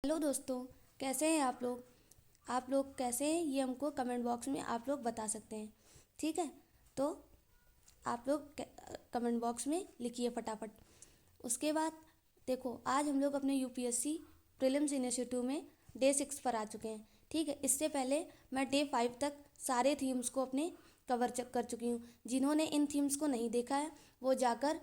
Hello दोस्तों, कैसे हैं आप लोग। आप लोग कैसे हैं ये हमको कमेंट बॉक्स में आप लोग बता सकते हैं। ठीक है, तो आप लोग कमेंट बॉक्स में लिखिए फटाफट। उसके बाद देखो, आज हम लोग अपने यूपीएससी प्रीलिम्स इनिशिएटिव में डे 6 पर आ चुके हैं। ठीक है, इससे पहले मैं डे 5 तक सारे थीम्स को अपने कवर कर चुकी हूँ। जिन्होंने इन थीम्स को नहीं देखा है वो जाकर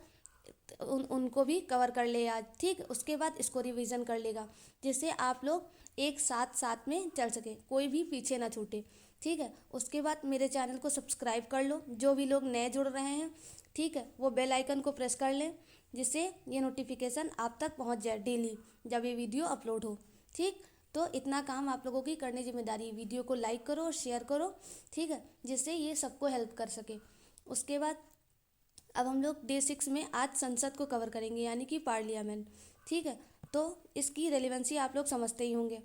उनको भी कवर कर ले आज। ठीक, उसके बाद इसको रिवीजन कर लेगा, जिससे आप लोग एक साथ साथ में चल सके, कोई भी पीछे ना छूटे। ठीक है, उसके बाद मेरे चैनल को सब्सक्राइब कर लो, जो भी लोग नए जुड़ रहे हैं। ठीक है, वो बेल आइकन को प्रेस कर लें, जिससे ये नोटिफिकेशन आप तक पहुंच जाए डेली जब ये वीडियो अपलोड हो। ठीक, तो इतना काम आप लोगों की करने जिम्मेदारी है। वीडियो को लाइक करो और शेयर करो। ठीक है, जिससे ये सबको हेल्प कर सके। उसके बाद अब हम लोग डे 6 में आज संसद को कवर करेंगे, यानी कि पार्लियामेंट। ठीक है, तो इसकी रेलिवेंसी आप लोग समझते ही होंगे।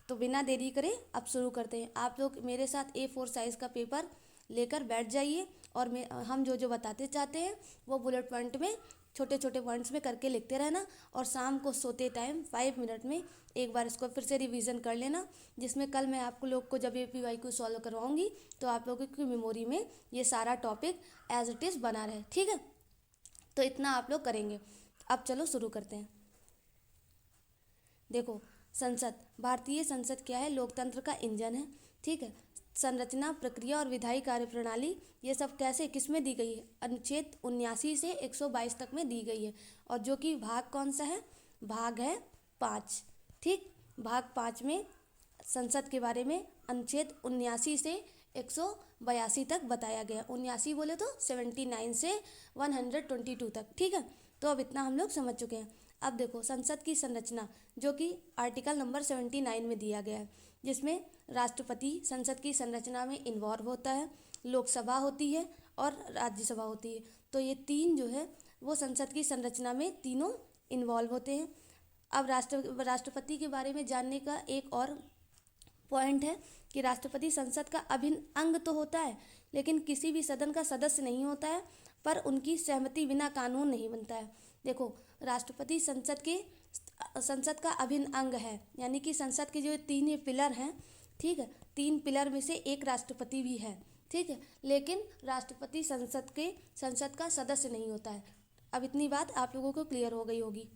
तो बिना देरी करे अब शुरू करते हैं। आप लोग मेरे साथ A4 साइज़ का पेपर लेकर बैठ जाइए और हम जो जो बताते चाहते हैं वो बुलेट पॉइंट में छोटे छोटे पॉइंट्स में करके लिखते रहना। और शाम को सोते टाइम 5 मिनट में एक बार इसको फिर से रिवीजन कर लेना, जिसमें कल मैं आपको लोग को जब APY सॉल्व करवाऊंगी तो आप लोगों की मेमोरी में ये सारा टॉपिक एज इट इज़ बना रहे। ठीक है, तो इतना आप लोग करेंगे। अब चलो शुरू करते हैं। देखो, संसद, भारतीय संसद क्या है? लोकतंत्र का इंजन है। ठीक है, संरचना, प्रक्रिया और विधायी कार्यप्रणाली ये सब कैसे किस में दी गई है? अनुच्छेद 79 से 122 तक में दी गई है। और जो कि भाग कौन सा है? भाग है 5। ठीक, भाग 5 में संसद के बारे में अनुच्छेद 79 से 182 तक बताया गया। 79 बोले तो 79 से 122 तक। ठीक है, तो अब इतना हम लोग समझ चुके हैं। अब देखो, संसद की संरचना जो कि आर्टिकल नंबर 79 में दिया गया है, जिसमें राष्ट्रपति संसद की संरचना में इन्वॉल्व होता है, लोकसभा होती है और राज्यसभा होती है। तो ये तीन जो है वो संसद की संरचना में तीनों इन्वॉल्व होते हैं। अब राष्ट्रपति के बारे में जानने का एक और पॉइंट है कि राष्ट्रपति संसद का अभिन्न अंग तो होता है, लेकिन किसी भी सदन का सदस्य नहीं होता है, पर उनकी सहमति बिना कानून नहीं बनता है। देखो, राष्ट्रपति संसद का अभिन्न अंग है, यानी कि संसद के जो तीन ये पिलर हैं। ठीक है, 3 पिलर में से एक राष्ट्रपति भी है। ठीक है, लेकिन राष्ट्रपति संसद का सदस्य नहीं होता है। अब इतनी बात आप लोगों को क्लियर हो गई होगी।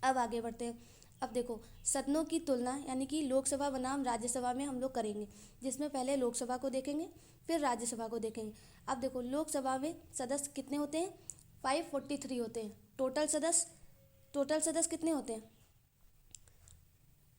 अब आगे बढ़ते हैं। अब देखो, सदनों की तुलना यानी कि लोकसभा बनाम राज्यसभा में हम लोग करेंगे, जिसमें पहले लोकसभा को देखेंगे फिर राज्यसभा को देखेंगे। अब देखो, लोकसभा में सदस्य कितने होते हैं? 543 होते हैं। टोटल सदस्य कितने होते हैं?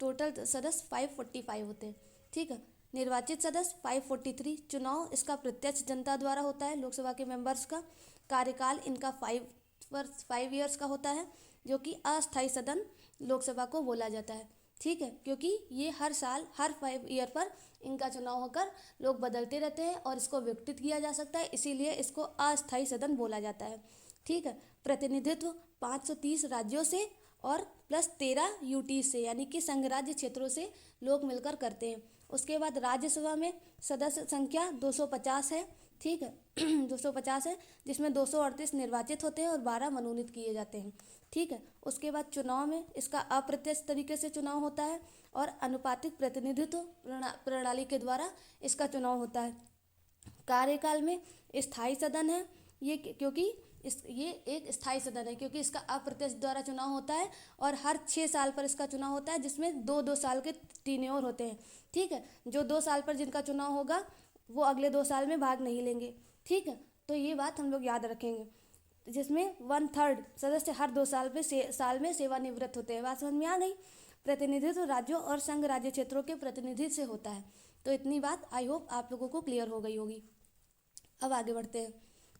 टोटल सदस्य 545 होते हैं। ठीक है, निर्वाचित सदस्य 543। चुनाव इसका प्रत्यक्ष जनता द्वारा होता है। लोकसभा के मेंबर्स का कार्यकाल इनका 5 ईयर्स का होता है, जो कि अस्थायी सदन लोकसभा को बोला जाता है। ठीक है, क्योंकि ये हर साल हर 5 ईयर पर इनका चुनाव होकर लोग बदलते रहते हैं और इसको विघटित किया जा सकता है, इसीलिए इसको अस्थायी सदन बोला जाता है। ठीक है, प्रतिनिधित्व 530 राज्यों से और प्लस 13 यूटी से, यानी कि संघ राज्य क्षेत्रों से लोग मिलकर करते हैं। उसके बाद राज्यसभा में सदस्य संख्या 250 है। ठीक है 250 है, जिसमें 238 निर्वाचित होते हैं और 12 मनोनीत किए जाते हैं। ठीक है, उसके बाद चुनाव में इसका अप्रत्यक्ष तरीके से चुनाव होता है और अनुपातिक प्रतिनिधित्व प्रणाली के द्वारा इसका चुनाव होता है। कार्यकाल में स्थायी सदन है ये, क्योंकि ये एक स्थायी सदन है क्योंकि इसका अप्रत्यक्ष द्वारा चुनाव होता है और हर 6 साल पर इसका चुनाव होता है, जिसमें 2-2 साल के टेन्योर होते हैं। ठीक है, जो 2 साल पर जिनका चुनाव होगा वो अगले 2 साल में भाग नहीं लेंगे। ठीक है, तो ये बात हम लोग याद रखेंगे, जिसमें 1/3 सदस्य हर 2 साल साल में सेवानिवृत्त होते हैं। बात समझ में आ गई? प्रतिनिधित्व राज्यों और संघ राज्य क्षेत्रों के प्रतिनिधि से होता है। तो इतनी बात आई होप आप लोगों को क्लियर हो गई होगी। अब आगे बढ़ते हैं।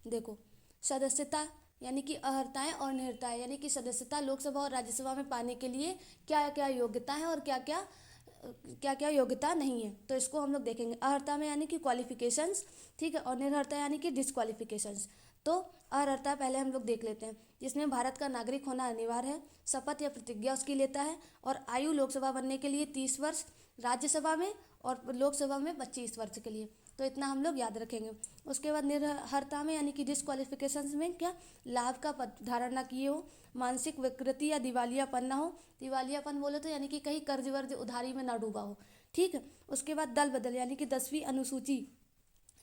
देखो, सदस्यता यानी कि अर्हताएं और निहर्ताएं, यानी कि सदस्यता लोकसभा और राज्यसभा में पाने के लिए क्या क्या योग्यता है और क्या क्या योग्यता नहीं है, तो इसको हम लोग देखेंगे। अर्हता में यानी कि क्वालिफिकेशंस। ठीक है, और निरर्हता यानी कि डिसक्वालिफिकेशंस। तो अर्हता पहले हम लोग देख लेते हैं, जिसमें भारत का नागरिक होना अनिवार्य है, शपथ या प्रतिज्ञा उसकी लेता है, और आयु लोकसभा बनने के लिए 30 वर्ष, राज्यसभा में और लोकसभा में 25 वर्ष के लिए। तो इतना हम लोग याद रखेंगे। उसके बाद निर्हरता में यानी कि डिस्क्वालिफिकेशन में क्या, लाभ का पद धारण न किए हो, मानसिक विकृति या दिवालियापन ना हो, दिवालियापन बोले तो यानी कि कहीं कर्ज वर्ज उधारी में ना डूबा हो, ठीक है। उसके बाद दल बदल यानी कि 10वीं अनुसूची,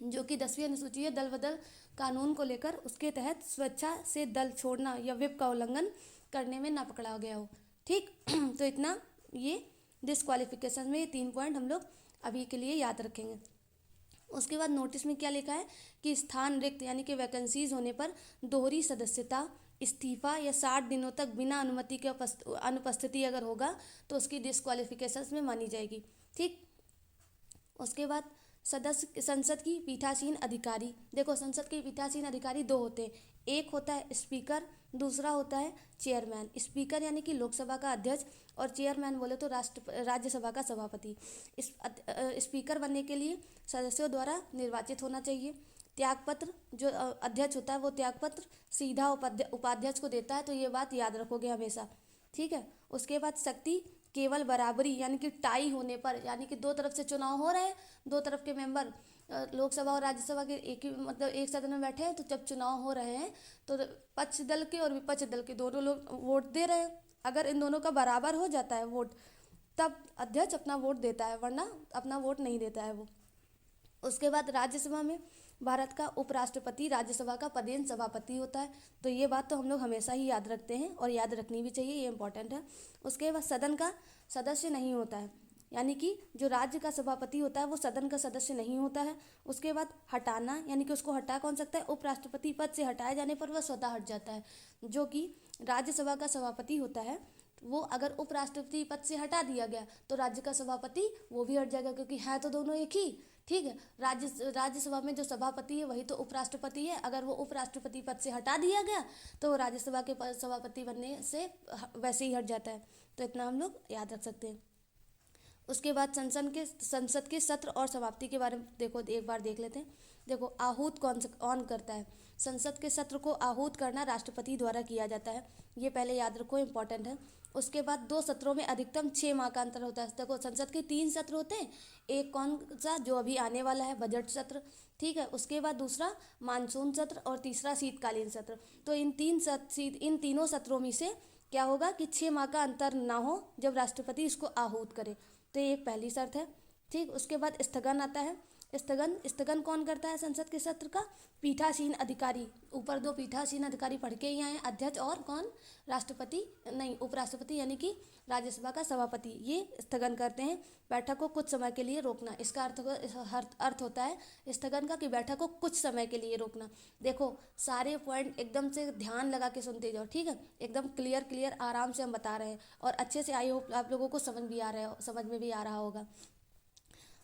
जो कि 10वीं अनुसूची है, दल बदल कानून को लेकर उसके तहत स्वेच्छा से दल छोड़ना या व्हिप का उल्लंघन करने में ना पकड़ा गया हो, ठीक। तो इतना ये डिस्क्वालिफिकेशन में ये 3 पॉइंट हम लोग अभी के लिए याद रखेंगे। उसके बाद नोटिस में क्या लिखा है कि स्थान रिक्त यानी कि वैकेंसीज होने पर दोहरी सदस्यता, इस्तीफा या 60 दिनों तक बिना अनुमति के अनुपस्थिति अगर होगा तो उसकी डिस्क्वालिफिकेशन में मानी जाएगी, ठीक। उसके बाद सदस्य संसद की पीठासीन अधिकारी, देखो संसद के पीठासीन अधिकारी 2 होते हैं, एक होता है स्पीकर, दूसरा होता है चेयरमैन। स्पीकर यानी कि लोकसभा का अध्यक्ष और चेयरमैन बोले तो राज्यसभा का सभापति। इस स्पीकर बनने के लिए सदस्यों द्वारा निर्वाचित होना चाहिए। त्यागपत्र, जो अध्यक्ष होता है वो त्यागपत्र सीधा उपाध्यक्ष को देता है, तो ये बात याद रखोगे हमेशा, ठीक है। उसके बाद शक्ति केवल बराबरी यानी कि टाई होने पर, यानी कि 2 तरफ से चुनाव हो रहे हैं, 2 तरफ के मेंबर लोकसभा और राज्यसभा के एक ही मतलब एक सदन में बैठे हैं, तो जब चुनाव हो रहे हैं तो पक्ष दल के और विपक्ष दल के दोनों लोग वोट दे रहे हैं। अगर इन दोनों का बराबर हो जाता है वोट, तब अध्यक्ष अपना वोट देता है, वरना अपना वोट नहीं देता है वो। उसके बाद राज्यसभा में भारत का उपराष्ट्रपति राज्यसभा का पदेन सभापति होता है, तो ये बात तो हम लोग हमेशा ही याद रखते हैं और याद रखनी भी चाहिए, ये इंपॉर्टेंट है। उसके बाद सदन का सदस्य नहीं होता है, यानी कि जो राज्य का सभापति होता है वो सदन का सदस्य नहीं होता है। उसके बाद हटाना, यानी कि उसको हटा कौन सकता है, उपराष्ट्रपति पद से हटाए जाने पर वह स्वतः हट जाता है। जो कि राज्यसभा का सभापति होता है वो अगर उपराष्ट्रपति पद से हटा दिया गया तो राज्य का सभापति वो भी हट जाएगा, क्योंकि है तो दोनों एक ही, ठीक है। राज्यसभा में जो सभापति है वही तो उपराष्ट्रपति है, अगर वो उपराष्ट्रपति पद से हटा दिया गया तो राज्यसभा के सभापति बनने से वैसे ही हट जाता है, तो इतना हम लोग याद रख सकते हैं। उसके बाद संसद के सत्र और समाप्ति के बारे में देखो एक बार देख लेते हैं। देखो आहूत कौन करता है, संसद के सत्र को आहूत करना राष्ट्रपति द्वारा किया जाता है, ये पहले याद रखो, इंपॉर्टेंट है। उसके बाद 2 सत्रों में अधिकतम 6 माह का अंतर होता है। देखो संसद के 3 सत्र होते हैं, एक कौन सा जो अभी आने वाला है बजट सत्र, ठीक है। उसके बाद दूसरा मानसून सत्र और तीसरा शीतकालीन सत्र। तो इन तीनों सत्रों में से क्या होगा कि 6 माह का अंतर ना हो जब राष्ट्रपति इसको आहूत करे, तो ये एक पहली शर्त है, ठीक। उसके बाद स्थगन आता है। स्थगन कौन करता है संसद के सत्र का, पीठासीन अधिकारी। ऊपर 2 पीठासीन अधिकारी पढ़ के ही आए, अध्यक्ष और कौन, राष्ट्रपति नहीं उपराष्ट्रपति यानी कि राज्यसभा का सभापति, ये स्थगन करते हैं। बैठक को कुछ समय के लिए रोकना, इसका अर्थ होता है स्थगन का कि बैठक को कुछ समय के लिए रोकना। देखो सारे पॉइंट एकदम से ध्यान लगा के सुनते जाओ, ठीक है, एकदम क्लियर आराम से हम बता रहे हैं और अच्छे से आई होप आप लोगों को समझ में भी आ रहा होगा।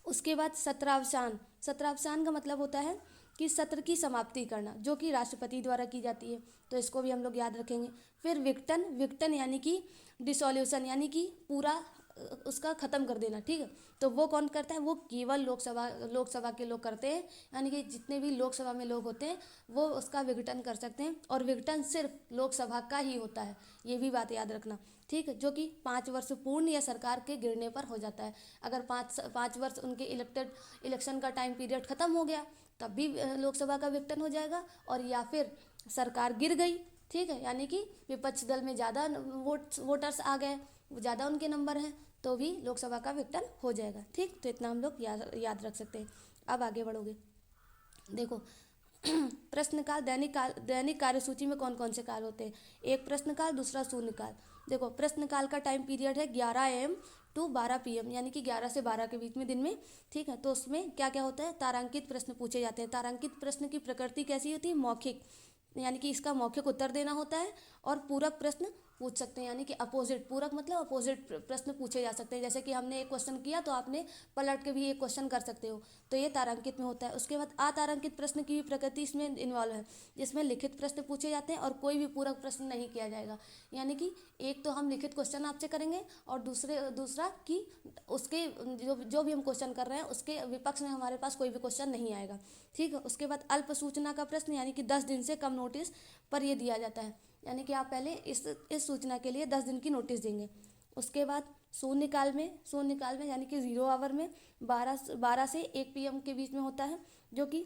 उसके बाद सत्रावसान का मतलब होता है कि सत्र की समाप्ति करना, जो कि राष्ट्रपति द्वारा की जाती है, तो इसको भी हम लोग याद रखेंगे। फिर विघटन यानी कि डिसॉल्यूशन, यानी कि पूरा उसका ख़त्म कर देना, ठीक है। तो वो कौन करता है, वो केवल लोकसभा के लोग करते हैं, यानी कि जितने भी लोकसभा में लोग होते हैं वो उसका विघटन कर सकते हैं, और विघटन सिर्फ लोकसभा का ही होता है, ये भी बात याद रखना, ठीक है। जो कि 5 वर्ष पूर्ण या सरकार के गिरने पर हो जाता है। अगर 5 वर्ष उनके इलेक्शन का टाइम पीरियड ख़त्म हो गया तब भी लोकसभा का विघटन हो जाएगा, और या फिर सरकार गिर गई, ठीक है, यानी कि विपक्ष दल में ज़्यादा वोटर्स आ गए, ज़्यादा उनके नंबर हैं, तो भी लोकसभा का विघटन हो जाएगा, ठीक। तो इतना हम लोग याद रख सकते हैं। अब आगे बढ़ोगे, देखो प्रश्नकाल दैनिक कार्यसूची में कौन कौन से काल होते हैं, एक प्रश्नकाल, दूसरा शून्यकाल। देखो प्रश्नकाल का टाइम पीरियड है 11 AM to 12 PM, यानी कि 11 से 12 के बीच में दिन में, ठीक है। तो उसमें क्या क्या होता है, तारांकित प्रश्न पूछे जाते हैं। तारांकित प्रश्न की प्रकृति कैसी होती है, मौखिक, यानी कि इसका मौखिक उत्तर देना होता है, और पूरक प्रश्न पूछ सकते हैं, यानी कि अपोजिट, पूरक मतलब अपोजिट प्रश्न पूछे जा सकते हैं। जैसे कि हमने एक क्वेश्चन किया तो आपने पलट के भी एक क्वेश्चन कर सकते हो, तो ये तारांकित में होता है। उसके बाद अतारांकित प्रश्न की भी प्रकृति इसमें इन्वॉल्व है, जिसमें लिखित प्रश्न पूछे जाते हैं और कोई भी पूरक प्रश्न नहीं किया जाएगा, यानी कि एक तो हम लिखित क्वेश्चन आपसे करेंगे और दूसरा कि उसके जो भी हम क्वेश्चन कर रहे हैं उसके विपक्ष में हमारे पास कोई भी क्वेश्चन नहीं आएगा, ठीक है। उसके बाद अल्प सूचना का प्रश्न, यानी कि 10 दिन से कम नोटिस पर यह दिया जाता है, यानी कि आप पहले इस सूचना के लिए 10 दिन की नोटिस देंगे। उसके बाद शून्यकाल में यानी कि 0 आवर में 12 से 1 PM के बीच में होता है, जो कि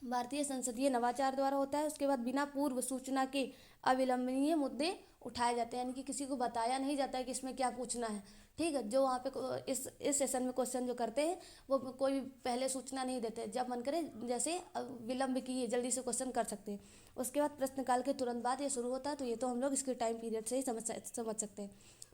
भारतीय संसदीय नवाचार द्वारा होता है। उसके बाद बिना पूर्व सूचना के अविलंबनीय मुद्दे उठाए जाते हैं, यानी कि किसी को बताया नहीं जाता है कि इसमें क्या पूछना है। ठीक है, जो वहाँ पे इस सेशन में क्वेश्चन जो करते हैं वो कोई भी पहले सूचना नहीं देते, जब मन करे जैसे विलंब किए जल्दी से क्वेश्चन कर सकते हैं। उसके बाद प्रश्नकाल के तुरंत बाद ये शुरू होता है, तो ये तो हम लोग इसके टाइम पीरियड से ही समझ सकते हैं।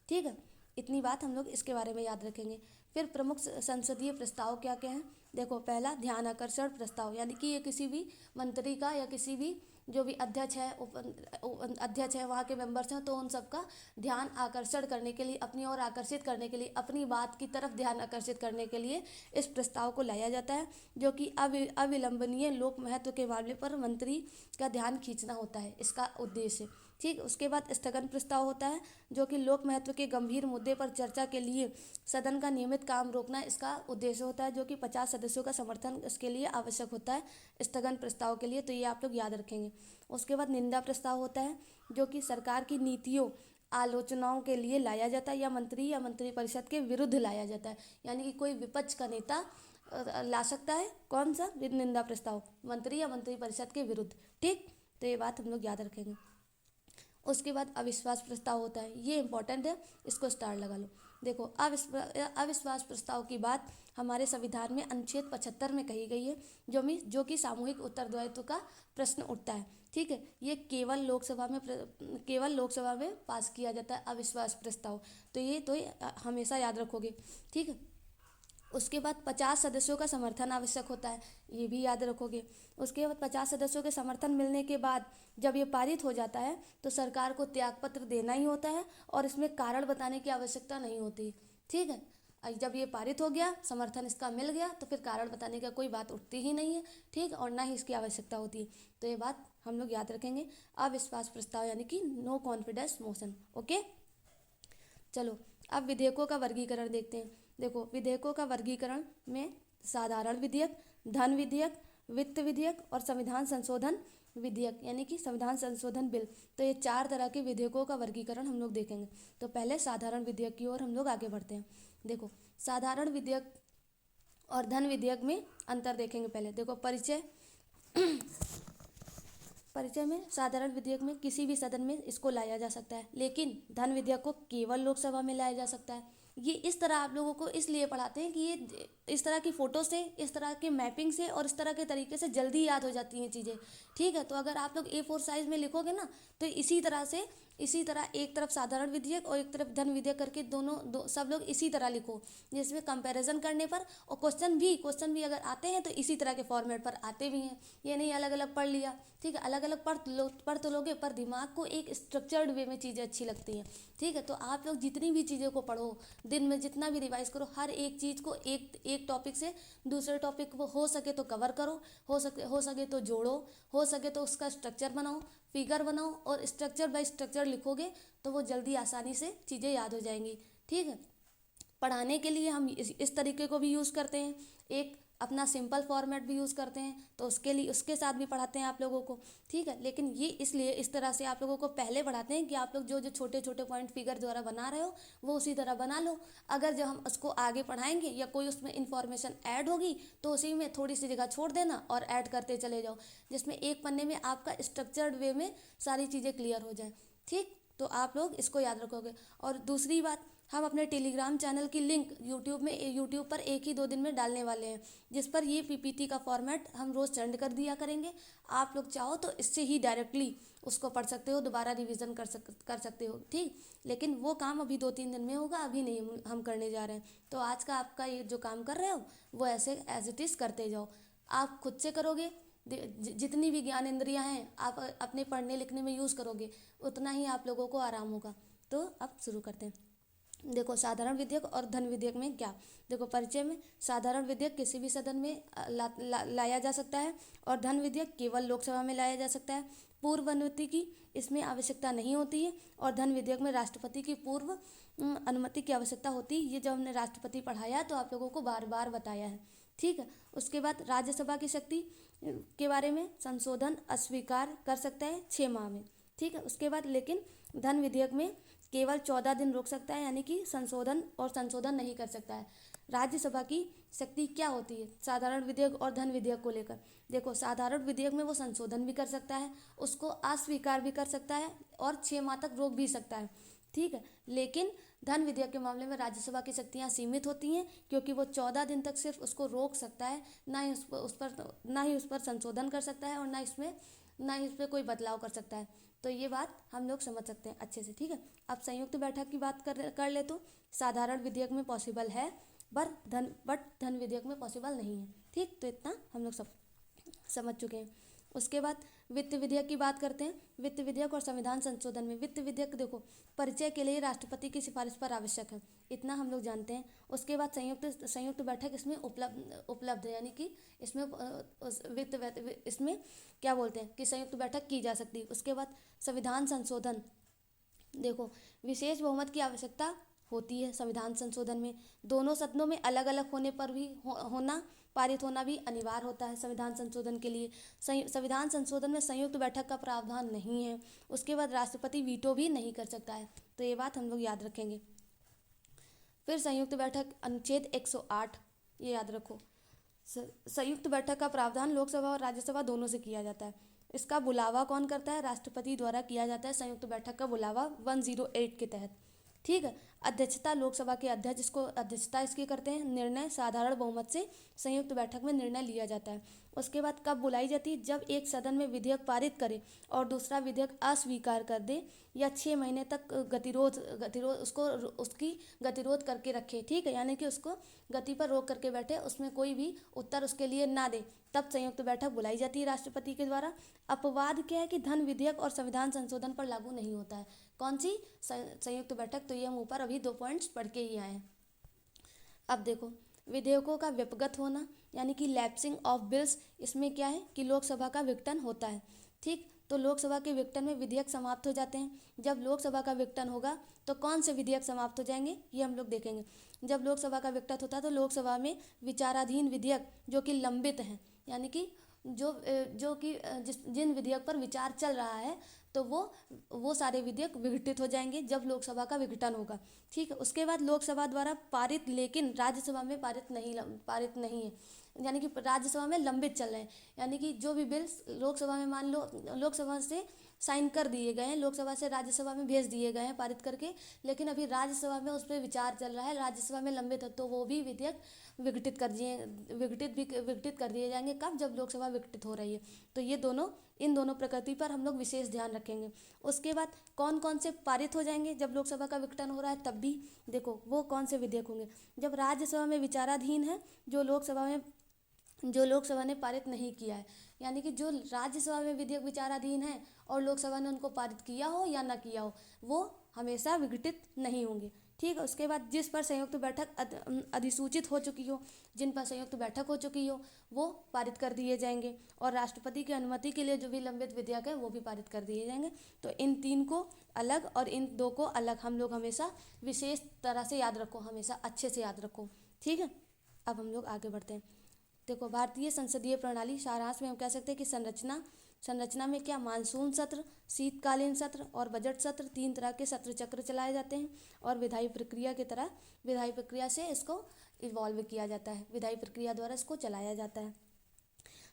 ठीक है, इतनी बात हम लोग इसके बारे में याद रखेंगे। फिर प्रमुख संसदीय प्रस्ताव क्या क्या हैं? देखो, पहला ध्यान आकर्षण प्रस्ताव, यानी कि ये किसी भी मंत्री का या किसी भी जो भी अध्यक्ष है वहाँ के मेंबर्स हैं, तो उन सबका ध्यान आकर्षण करने के लिए, अपनी ओर आकर्षित करने के लिए, अपनी बात की तरफ ध्यान आकर्षित करने के लिए इस प्रस्ताव को लाया जाता है, जो कि अविलंबनीय लोक महत्व के मामले पर मंत्री का ध्यान खींचना होता है इसका उद्देश्य। ठीक, उसके बाद स्थगन प्रस्ताव होता है, जो कि लोक महत्व के गंभीर मुद्दे पर चर्चा के लिए सदन का नियमित काम रोकना इसका उद्देश्य होता है, जो कि 50 सदस्यों का समर्थन इसके लिए आवश्यक होता है स्थगन प्रस्ताव के लिए, तो ये आप लोग याद रखेंगे। उसके बाद निंदा प्रस्ताव होता है, जो कि सरकार की नीतियों आलोचनाओं के लिए लाया जाता है, या मंत्रिपरिषद के विरुद्ध लाया जाता है, यानी कि कोई विपक्ष का नेता ला सकता है कौन सा निंदा प्रस्ताव, मंत्री या मंत्रिपरिषद के विरुद्ध। ठीक, तो ये बात हम लोग याद रखेंगे। उसके बाद अविश्वास प्रस्ताव होता है, ये इंपॉर्टेंट है, इसको स्टार लगा लो। देखो, अविश्वास प्रस्ताव की बात हमारे संविधान में अनुच्छेद 75 में कही गई है, जो कि सामूहिक उत्तरदायित्व का प्रश्न उठता है। ठीक है, ये केवल लोकसभा में पास किया जाता है अविश्वास प्रस्ताव, तो ये हमेशा याद रखोगे। ठीक है, उसके बाद 50 सदस्यों का समर्थन आवश्यक होता है, ये भी याद रखोगे। उसके बाद 50 सदस्यों के समर्थन मिलने के बाद जब ये पारित हो जाता है तो सरकार को त्यागपत्र देना ही होता है, और इसमें कारण बताने की आवश्यकता नहीं होती। ठीक है, जब ये पारित हो गया, समर्थन इसका मिल गया, तो फिर कारण बताने का कोई बात उठती ही नहीं है। ठीक, और ना ही इसकी आवश्यकता होती है, तो ये बात हम लोग याद रखेंगे। अविश्वास प्रस्ताव यानी कि नो कॉन्फिडेंस मोशन। ओके, चलो अब विधेयकों का वर्गीकरण देखते हैं। देखो, विधेयकों का वर्गीकरण में साधारण विधेयक, धन विधेयक, वित्त विधेयक और संविधान संशोधन विधेयक यानी कि संविधान संशोधन बिल, तो ये 4 तरह के विधेयकों का वर्गीकरण हम लोग देखेंगे। तो पहले साधारण विधेयक की ओर हम लोग आगे बढ़ते हैं। देखो, साधारण विधेयक और धन विधेयक में अंतर देखेंगे। पहले देखो, परिचय में साधारण विधेयक में किसी भी सदन में इसको लाया जा सकता है, लेकिन धन विधेयक को केवल लोकसभा में लाया जा सकता है। ये इस तरह आप लोगों को इसलिए पढ़ाते हैं कि ये इस तरह की फ़ोटो से, इस तरह के मैपिंग से और इस तरह के तरीके से जल्दी याद हो जाती हैं चीज़ें। ठीक है, तो अगर आप लोग A4 साइज़ में लिखोगे ना, तो इसी तरह एक तरफ साधारण विधेयक और एक तरफ धन विधेयक करके सब लोग इसी तरह लिखो, जिसमें कंपैरिजन करने पर, और क्वेश्चन भी अगर आते हैं तो इसी तरह के फॉर्मेट पर आते भी हैं। ये नहीं अलग अलग पढ़ लिया। ठीक है, अलग अलग पढ़ तो लोगे, पर दिमाग को एक स्ट्रक्चर्ड वे में चीज़ें अच्छी लगती हैं। ठीक है, तो आप लोग जितनी भी चीज़ों को पढ़ो, दिन में जितना भी रिवाइज करो, हर एक चीज़ को एक टॉपिक से दूसरे टॉपिक को हो सके तो कवर करो, हो सके तो जोड़ो, हो सके तो उसका स्ट्रक्चर बनाओ, फिगर बनाओ, और स्ट्रक्चर बाय स्ट्रक्चर लिखोगे तो वो जल्दी आसानी से चीज़ें याद हो जाएंगी। ठीक है, पढ़ाने के लिए हम इस तरीके को भी यूज़ करते हैं, एक अपना सिंपल फॉर्मेट भी यूज़ करते हैं, तो उसके साथ भी पढ़ाते हैं आप लोगों को। ठीक है, लेकिन ये इसलिए इस तरह से आप लोगों को पहले पढ़ाते हैं कि आप लोग जो छोटे छोटे पॉइंट फिगर द्वारा बना रहे हो वो उसी तरह बना लो। अगर जब हम उसको आगे पढ़ाएंगे या कोई उसमें इन्फॉर्मेशन ऐड होगी तो उसी में थोड़ी सी जगह छोड़ देना और ऐड करते चले जाओ, जिसमें एक पन्ने में आपका स्ट्रक्चर्ड वे में सारी चीज़ें क्लियर हो जाए। ठीक, तो आप लोग इसको याद रखोगे। और दूसरी बात, हम अपने टेलीग्राम चैनल की लिंक यूट्यूब पर 1 ही 2 दिन में डालने वाले हैं, जिस पर ये PPT का फॉर्मेट हम रोज़ सेंड कर दिया करेंगे। आप लोग चाहो तो इससे ही डायरेक्टली उसको पढ़ सकते हो, दोबारा रिवीजन कर सकते हो। ठीक, लेकिन वो काम अभी 2-3 दिन में होगा, अभी नहीं हम करने जा रहे हैं। तो आज का आपका ये जो काम कर रहे हो वो ऐसे एज इट इज़ करते जाओ, आप खुद से करोगे। जितनी भी ज्ञान इंद्रियां हैं आप अपने पढ़ने लिखने में यूज़ करोगे, उतना ही आप लोगों को आराम होगा। तो अब शुरू करते हैं। देखो, साधारण विधेयक और धन विधेयक में क्या। देखो, परिचय में साधारण विधेयक किसी भी सदन में लाया जा सकता है, और धन विधेयक केवल लोकसभा में लाया जा सकता है। पूर्व अनुमति की इसमें आवश्यकता नहीं होती है, और धन विधेयक में राष्ट्रपति की पूर्व अनुमति की आवश्यकता होती है। ये जब हमने राष्ट्रपति पढ़ाया तो आप लोगों को बार बार बताया है। ठीक है, उसके बाद राज्यसभा की शक्ति के बारे में, संशोधन अस्वीकार कर सकता है 6 माह में। ठीक है, उसके बाद लेकिन धन विधेयक में केवल 14 दिन रोक सकता है, यानी कि संशोधन नहीं कर सकता है। राज्यसभा की शक्ति क्या होती है साधारण विधेयक और धन विधेयक को लेकर? देखो, साधारण विधेयक में वो संशोधन भी कर सकता है, उसको अस्वीकार भी कर सकता है और 6 माह तक रोक भी सकता है, ठीक है। लेकिन धन विधेयक के मामले में राज्यसभा की शक्तियाँ सीमित होती हैं, क्योंकि वो 14 दिन तक सिर्फ उसको रोक सकता है, ना ही उस पर संशोधन कर सकता है और ना ही उस पर कोई बदलाव कर सकता है। तो ये बात हम लोग समझ सकते हैं अच्छे से, ठीक है। अब संयुक्त बैठक की बात कर ले तो साधारण विधेयक में पॉसिबल है, बट धन विधेयक में पॉसिबल नहीं है, ठीक। तो इतना हम लोग सब समझ चुके हैं। उसके बाद वित्त विधेयक की बात करते हैं। वित्त विधेयक और संविधान संशोधन में वित्त विधेयक देखो, परिचय के लिए राष्ट्रपति की सिफारिश पर आवश्यक है, इतना हम लोग जानते हैं। उसके बाद संयुक्त बैठक इसमें उपलब्ध है, यानी कि इसमें क्या बोलते हैं कि संयुक्त बैठक की जा सकती है। उसके बाद संविधान संशोधन, देखो विशेष बहुमत की आवश्यकता होती है संविधान संशोधन में, दोनों सदनों में अलग अलग होने पर भी पारित होना भी अनिवार्य होता है संविधान संशोधन के लिए। संविधान संशोधन में संयुक्त बैठक का प्रावधान नहीं है। उसके बाद राष्ट्रपति वीटो भी नहीं कर सकता है, तो ये बात हम लोग याद रखेंगे। फिर संयुक्त बैठक अनुच्छेद 108, ये याद रखो। संयुक्त बैठक का प्रावधान लोकसभा और राज्यसभा दोनों से किया जाता है। इसका बुलावा कौन करता है? राष्ट्रपति द्वारा किया जाता है संयुक्त बैठक का बुलावा 108 के तहत, ठीक है। अध्यक्षता लोकसभा के अध्यक्ष इसको अध्यक्षता इसकी करते हैं। निर्णय साधारण बहुमत से संयुक्त बैठक में निर्णय लिया जाता है। उसके बाद कब बुलाई जाती है? जब एक सदन में विधेयक पारित करे और दूसरा विधेयक अस्वीकार कर दे या 6 महीने तक उसकी गतिरोध करके रखे, ठीक है, यानी कि उसको गति पर रोक करके बैठे, उसमें कोई भी उत्तर उसके लिए ना दे, तब संयुक्त बैठक बुलाई जाती है राष्ट्रपति के द्वारा। अपवाद क्या है कि धन विधेयक और संविधान संशोधन पर लागू नहीं होता है। कौन सी? संयुक्त बैठक। तो ये हम ऊपर अभी 2 पॉइंट्स पढ़ के ही आए हैं। अब देखो, विधेयकों का व्यपगत होना यानी कि लैप्सिंग ऑफ बिल्स, इसमें क्या है कि लोकसभा का विघटन होता है, ठीक। तो लोकसभा के विघटन में विधेयक समाप्त हो जाते हैं। जब लोकसभा का विघटन होगा तो कौन से विधेयक समाप्त हो जाएंगे, ये हम लोग देखेंगे। जब लोकसभा का विघटन होता है तो लोकसभा में विचाराधीन विधेयक जो कि लंबित हैं, यानी कि जिन विधेयक पर विचार चल रहा है, तो वो सारे विधेयक विघटित हो जाएंगे जब लोकसभा का विघटन होगा, ठीक है। उसके बाद लोकसभा द्वारा पारित, लेकिन राज्यसभा में पारित नहीं है, यानी कि राज्यसभा में लंबित चल रहे हैं, यानी कि जो भी बिल्स लोकसभा में, मान लो लोकसभा से साइन कर दिए गए हैं, लोकसभा से राज्यसभा में भेज दिए गए हैं पारित करके, लेकिन अभी राज्यसभा में उस पर विचार चल रहा है, राज्यसभा में लंबित है, तो वो भी विधेयक विघटित कर दिए जाएंगे। कब? जब लोकसभा विघटित हो रही है। तो इन दोनों प्रकृति पर हम लोग विशेष ध्यान रखेंगे। उसके बाद कौन कौन से पारित हो जाएंगे जब लोकसभा का विघटन हो रहा है? तब भी देखो वो कौन से विधेयक होंगे, जब राज्यसभा में विचाराधीन है, जो लोकसभा ने पारित नहीं किया है, यानी कि जो राज्यसभा में विधेयक विचाराधीन है और लोकसभा ने उनको पारित किया हो या ना किया हो, वो हमेशा विघटित नहीं होंगे, ठीक है। उसके बाद जिस पर संयुक्त बैठक अधिसूचित हो चुकी हो, जिन पर संयुक्त बैठक हो चुकी हो, वो पारित कर दिए जाएंगे, और राष्ट्रपति की अनुमति के लिए जो भी लंबित विधेयक है वो भी पारित कर दिए जाएंगे। तो इन 3 को अलग और इन 2 को अलग हम लोग हमेशा विशेष तरह से याद रखो, हमेशा अच्छे से याद रखो, ठीक है। अब हम लोग आगे बढ़ते हैं। देखो, भारतीय संसदीय प्रणाली, सारांश में हम कह सकते हैं कि संरचना में क्या, मानसून सत्र, शीतकालीन सत्र और बजट सत्र, 3 तरह के सत्र चक्र चलाए जाते हैं, और विधायी प्रक्रिया से इसको इवॉल्व किया जाता है, विधायी प्रक्रिया द्वारा इसको चलाया जाता है।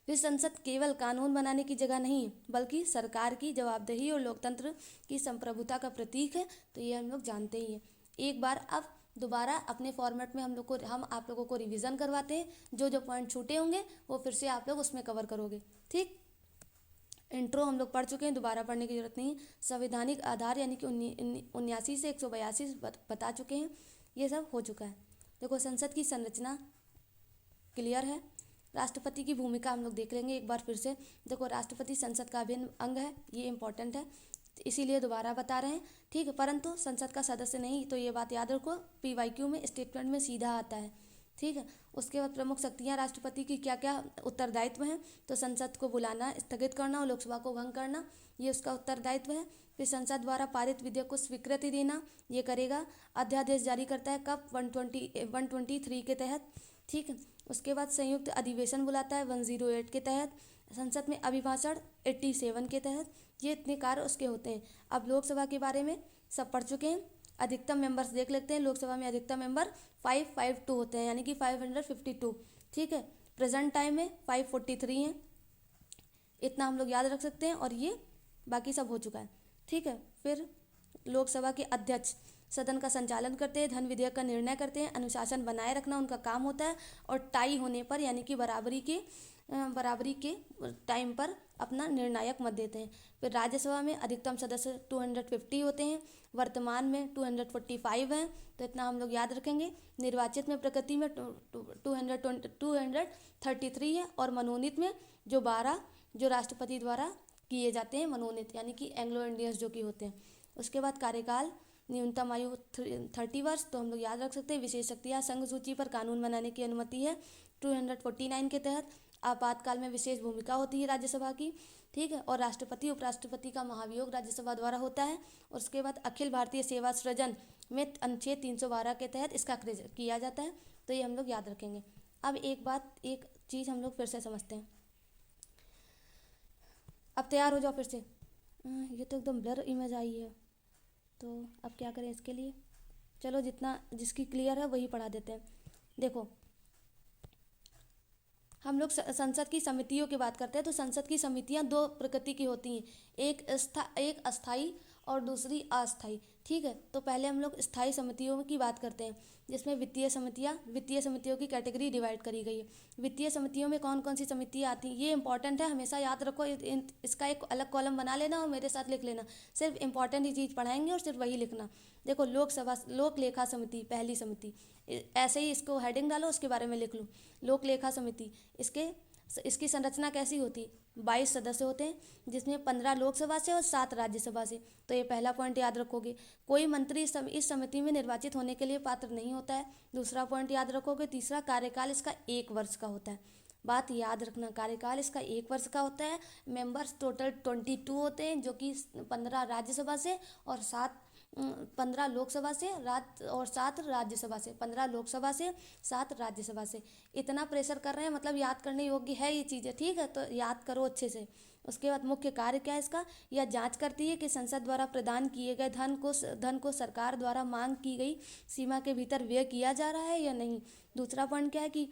फिर संसद केवल कानून बनाने की जगह नहीं है, बल्कि सरकार की जवाबदेही और लोकतंत्र की संप्रभुता का प्रतीक है। तो ये हम लोग जानते ही हैं। एक बार अब दोबारा अपने फॉर्मेट में हम आप लोगों को रिवीजन करवाते हैं, जो पॉइंट छूटे होंगे वो फिर से आप लोग उसमें कवर करोगे, ठीक। इंट्रो हम लोग पढ़ चुके हैं, दोबारा पढ़ने की जरूरत नहीं। संवैधानिक आधार यानी कि 79 से 182 बता चुके हैं, ये सब हो चुका है। देखो, संसद की संरचना क्लियर है। राष्ट्रपति की भूमिका हम लोग देख लेंगे एक बार फिर से। देखो, राष्ट्रपति संसद का अभिन्न अंग है, ये इंपॉर्टेंट है, इसीलिए दोबारा बता रहे हैं, ठीक है। परंतु संसद का सदस्य नहीं, तो ये बात याद रखो, PYQ में स्टेटमेंट में सीधा आता है, ठीक है। उसके बाद प्रमुख शक्तियां राष्ट्रपति की क्या क्या उत्तरदायित्व हैं? तो संसद को बुलाना, स्थगित करना और लोकसभा को भंग करना, ये उसका उत्तरदायित्व है। फिर संसद द्वारा पारित विधेयक को स्वीकृति देना, ये करेगा। अध्यादेश जारी करता है कब? 123 के तहत, ठीक है। उसके बाद संयुक्त अधिवेशन बुलाता है 108 के तहत। संसद में अभिभाषण 87 के तहत। ये इतने कार्य उसके होते हैं। अब लोकसभा के बारे में, सब पढ़ चुके हैं। अधिकतम मेंबर्स देख लेते हैं। लोकसभा में अधिकतम मेंबर 552 होते हैं, यानी कि 552। ठीक है, प्रेजेंट टाइम में 543 हैं। इतना हम लोग याद रख सकते हैं और ये बाकी सब हो चुका है। ठीक है, फिर लोकसभा के अध्यक्ष सदन का संचालन करते हैं, धन विधेयक का निर्णय करते हैं, अनुशासन बनाए रखना उनका काम होता है, और टाई होने पर यानी कि बराबरी के टाइम पर अपना निर्णायक मत देते हैं। फिर राज्यसभा में अधिकतम सदस्य 250 होते हैं, वर्तमान में 245 हैं, तो इतना हम लोग याद रखेंगे। निर्वाचित में प्रकृति में 233 है, और मनोनीत में जो 12 जो राष्ट्रपति द्वारा किए जाते हैं मनोनीत, यानी कि एंग्लो इंडियंस जो कि होते हैं। उसके बाद कार्यकाल न्यूनतम आयु 30 वर्ष, तो हम लोग याद रख सकते हैं। विशेष शक्तियाँ संघ सूची पर कानून बनाने की अनुमति है 249 के तहत। आपातकाल में विशेष भूमिका होती है राज्यसभा की। ठीक है, और राष्ट्रपति उपराष्ट्रपति का महाभियोग राज्यसभा द्वारा होता है। और उसके बाद अखिल भारतीय सेवा सृजन में अनुच्छेद 312 के तहत इसका किया जाता है, तो ये हम लोग याद रखेंगे। अब एक चीज़ हम लोग फिर से समझते हैं। अब तैयार हो जाओ फिर से। ये तो एकदम ब्लर इमेज आई है, तो अब क्या करें इसके लिए। चलो, जिसकी क्लियर है वही पढ़ा देते हैं। देखो, हम लोग संसद की समितियों की बात करते हैं, तो संसद की समितियां दो प्रकृति की होती हैं, एक अस्थाई और दूसरी अस्थाई। ठीक है, तो पहले हम लोग स्थायी समितियों की बात करते हैं, जिसमें वित्तीय समितियों की कैटेगरी डिवाइड करी गई है। वित्तीय समितियों में कौन कौन सी समितियां आती हैं, ये इंपॉर्टेंट है, हमेशा याद रखो। इसका एक अलग कॉलम बना लेना और मेरे साथ लिख लेना। सिर्फ इंपॉर्टेंट ही चीज़ पढ़ाएंगे और सिर्फ वही लिखना। देखो, लोक लेखा समिति पहली समिति, ऐसे ही इसको हेडिंग डालो, उसके बारे में लिख लो। लोक लेखा समिति, इसकी संरचना कैसी होती, 22 सदस्य होते हैं, जिसमें 15 लोकसभा से और 7 राज्यसभा से। तो ये पहला पॉइंट याद रखोगे। कोई मंत्री इस समिति में निर्वाचित होने के लिए पात्र नहीं होता है, दूसरा पॉइंट याद रखोगे। तीसरा, कार्यकाल इसका 1 वर्ष का होता है। बात याद रखना, कार्यकाल इसका 1 वर्ष का होता है। मेंबर्स टोटल 22 होते हैं, जो कि 15 राज्यसभा से और 15 लोकसभा से और 7 राज्यसभा से। 15 लोकसभा से 7 राज्यसभा से। इतना प्रेशर कर रहे हैं, मतलब याद करने योग्य है ये चीज़ें। ठीक है, तो याद करो अच्छे से। उसके बाद मुख्य कार्य क्या है इसका, यह जांच करती है कि संसद द्वारा प्रदान किए गए धन को सरकार द्वारा मांग की गई सीमा के भीतर व्यय किया जा रहा है या नहीं। दूसरा पॉइंट क्या है कि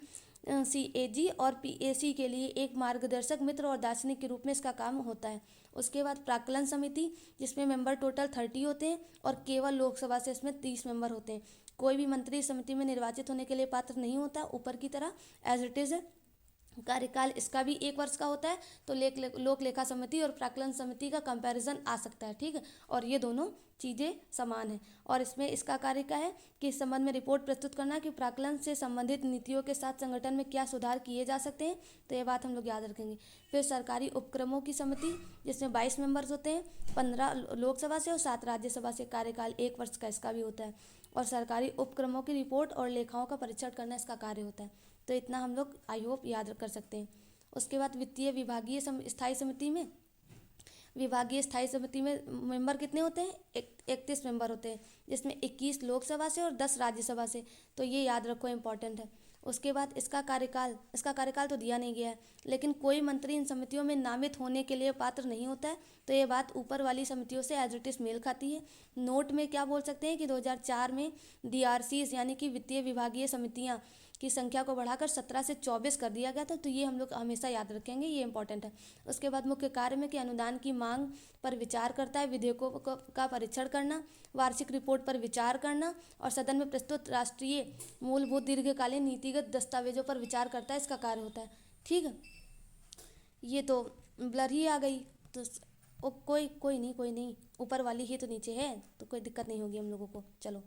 CAG और PAC के लिए एक मार्गदर्शक मित्र और दार्शनिक के रूप में इसका काम होता है। उसके बाद प्राक्कलन समिति, जिसमें मेंबर टोटल 30 होते हैं और केवल लोकसभा से इसमें 30 मेंबर होते हैं। कोई भी मंत्री इस समिति में निर्वाचित होने के लिए पात्र नहीं होता, ऊपर की तरह एज इट इज़ है। कार्यकाल इसका भी 1 वर्ष का होता है, तो लोक लेखा समिति और प्राक्कलन समिति का कंपैरिजन आ सकता है। ठीक है, और ये दोनों चीज़ें समान हैं। और इसमें इसका कार्य क्या है कि इस संबंध में रिपोर्ट प्रस्तुत करना कि प्राक्कलन से संबंधित नीतियों के साथ संगठन में क्या सुधार किए जा सकते हैं, तो ये बात हम लोग याद रखेंगे। फिर सरकारी उपक्रमों की समिति, जिसमें 22 मेंबर्स होते हैं, 15 लोकसभा से और 7 राज्यसभा से। कार्यकाल 1 वर्ष का इसका भी होता है। और सरकारी उपक्रमों की रिपोर्ट और लेखाओं का परीक्षण करना इसका कार्य होता है। तो इतना हम लोग आई होप याद कर सकते हैं। उसके बाद विभागीय स्थायी समिति में मेंबर कितने होते हैं, 31 मेंबर होते हैं, जिसमें 21 लोकसभा से और 10 राज्यसभा से। तो ये याद रखो, इम्पॉर्टेंट है। उसके बाद इसका कार्यकाल तो दिया नहीं गया है, लेकिन कोई मंत्री इन समितियों में नामित होने के लिए पात्र नहीं होता है, तो ये बात ऊपर वाली समितियों से एज इट इज मेल खाती है। नोट में क्या बोल सकते हैं कि 2004 में DRCs यानी कि वित्तीय विभागीय समितियाँ की संख्या को बढ़ाकर 17 से 24 कर दिया गया था, तो ये हम लोग हमेशा याद रखेंगे, ये इंपॉर्टेंट है। उसके बाद मुख्य कार्य में कि अनुदान की मांग पर विचार करता है, विधेयकों का परीक्षण करना, वार्षिक रिपोर्ट पर विचार करना और सदन में प्रस्तुत राष्ट्रीय मूलभूत दीर्घकालीन नीतिगत दस्तावेजों पर विचार करता है, इसका कार्य होता है। ठीक है, ये तो ब्लर ही आ गई, तो कोई नहीं, ऊपर वाली ही तो नीचे है, तो कोई दिक्कत नहीं होगी हम लोगों को। चलो,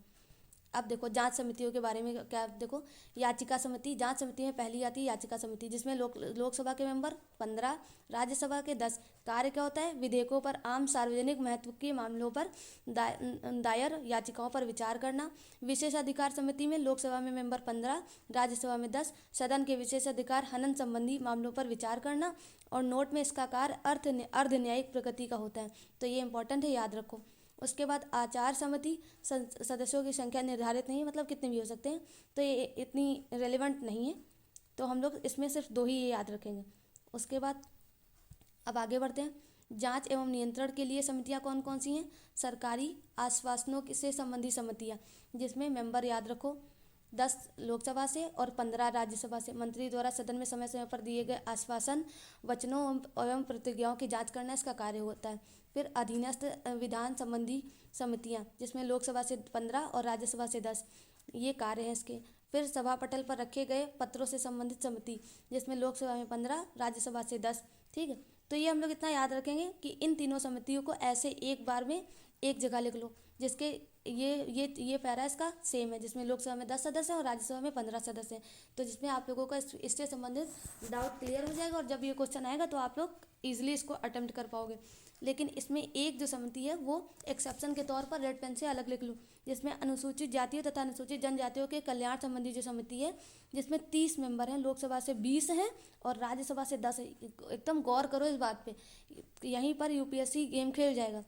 अब देखो जांच समितियों के बारे में क्या। देखो, याचिका समिति, जांच समिति में पहली आती है याचिका समिति, जिसमें लोकसभा के मेंबर 15, राज्यसभा के 10। कार्य क्या होता है, विधेयकों पर आम सार्वजनिक महत्व के मामलों पर दायर याचिकाओं पर विचार करना। विशेषाधिकार समिति में लोकसभा में मेंबर 15, राज्यसभा में 10। सदन के विशेषाधिकार हनन संबंधी मामलों पर विचार करना। और नोट में इसका कार्य अर्ध न्यायिक प्रकृति का होता है, तो ये इंपॉर्टेंट है, याद रखो। उसके बाद आचार समिति, सदस्यों की संख्या निर्धारित नहीं है, मतलब कितने भी हो सकते हैं, तो ये इतनी रेलेवेंट नहीं है, तो हम लोग इसमें सिर्फ 2 ही ये याद रखेंगे। उसके बाद अब आगे बढ़ते हैं। जांच एवं नियंत्रण के लिए समितियां कौन कौन सी हैं? सरकारी आश्वासनों से संबंधित समितियां, जिसमें मेंबर याद रखो 10 लोकसभा से और 15 राज्यसभा से। मंत्री द्वारा सदन में समय समय पर दिए गए आश्वासन, वचनों एवं प्रतिज्ञाओं की जांच करना इसका कार्य होता है। फिर अधीनस्थ विधान संबंधी समितियां, जिसमें लोकसभा से 15 और राज्यसभा से 10, ये कार्य हैं इसके। फिर सभा पटल पर रखे गए पत्रों से संबंधित समिति, जिसमें लोकसभा में 15, राज्यसभा से 10। ठीक है, तो ये हम लोग इतना याद रखेंगे कि इन तीनों समितियों को ऐसे एक बार में एक जगह लिख लो, जिसके ये पैरा इसका सेम है, जिसमें लोकसभा में 10 सदस्य हैं और राज्यसभा में 15 सदस्य हैं। तो जिसमें आप लोगों का इससे संबंधित डाउट क्लियर हो जाएगा और जब ये क्वेश्चन आएगा तो आप लोग ईजिली इसको अटेम्प्ट कर पाओगे। लेकिन इसमें एक जो समिति है वो एक्सेप्शन के तौर पर रेड पेन से अलग लिख लो, जिसमें अनुसूचित जातियों तथा अनुसूचित जनजातियों के कल्याण संबंधी जो समिति है, जिसमें 30 मेंबर हैं, लोकसभा से 20 हैं और राज्यसभा से 10 है। एकदम गौर करो इस बात पे, यहीं पर यूपीएससी गेम खेल जाएगा,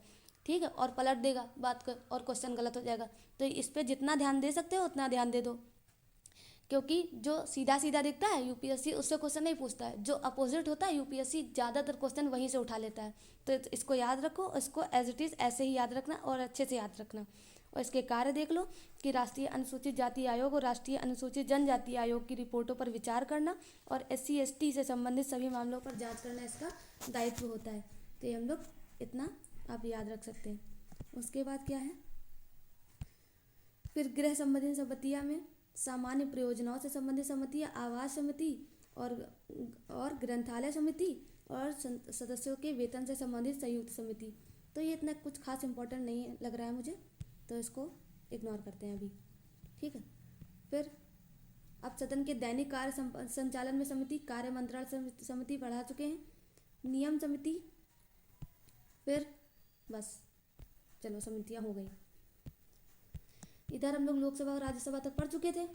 ठीक है, और पलट देगा बात को और क्वेश्चन गलत हो जाएगा। तो इस पर जितना ध्यान दे सकते हो उतना ध्यान दे दो, क्योंकि जो सीधा सीधा दिखता है यूपीएससी उससे क्वेश्चन नहीं पूछता है, जो अपोजिट होता है यूपीएससी ज़्यादातर क्वेश्चन वहीं से उठा लेता है। तो इसको याद रखो, इसको एज इट इज़ ऐसे ही याद रखना और अच्छे से याद रखना। और इसके कार्य देख लो कि राष्ट्रीय अनुसूचित जाति आयोग और राष्ट्रीय अनुसूचित जनजाति आयोग की रिपोर्टों पर विचार करना और SC/ST से संबंधित सभी मामलों पर जांच करना इसका दायित्व होता है। तो ये हम लोग इतना आप याद रख सकते हैं। उसके बाद क्या है, फिर गृह संबंधित समितियाँ में सामान्य प्रयोजनों से संबंधित समितियाँ, आवास समिति और ग्रंथालय समिति और सदस्यों के वेतन से संबंधित संयुक्त समिति। तो ये इतना कुछ खास इंपॉर्टेंट नहीं है लग रहा है मुझे, तो इसको इग्नोर करते हैं अभी, ठीक है। फिर अब सदन के दैनिक कार्य संचालन में समिति, कार्य मंत्रण समिति पढ़ा चुके हैं, नियम समिति, फिर बस चलो समितियाँ हो गई। इधर हम लोग लोकसभा और राज्यसभा तक पढ़ चुके थे,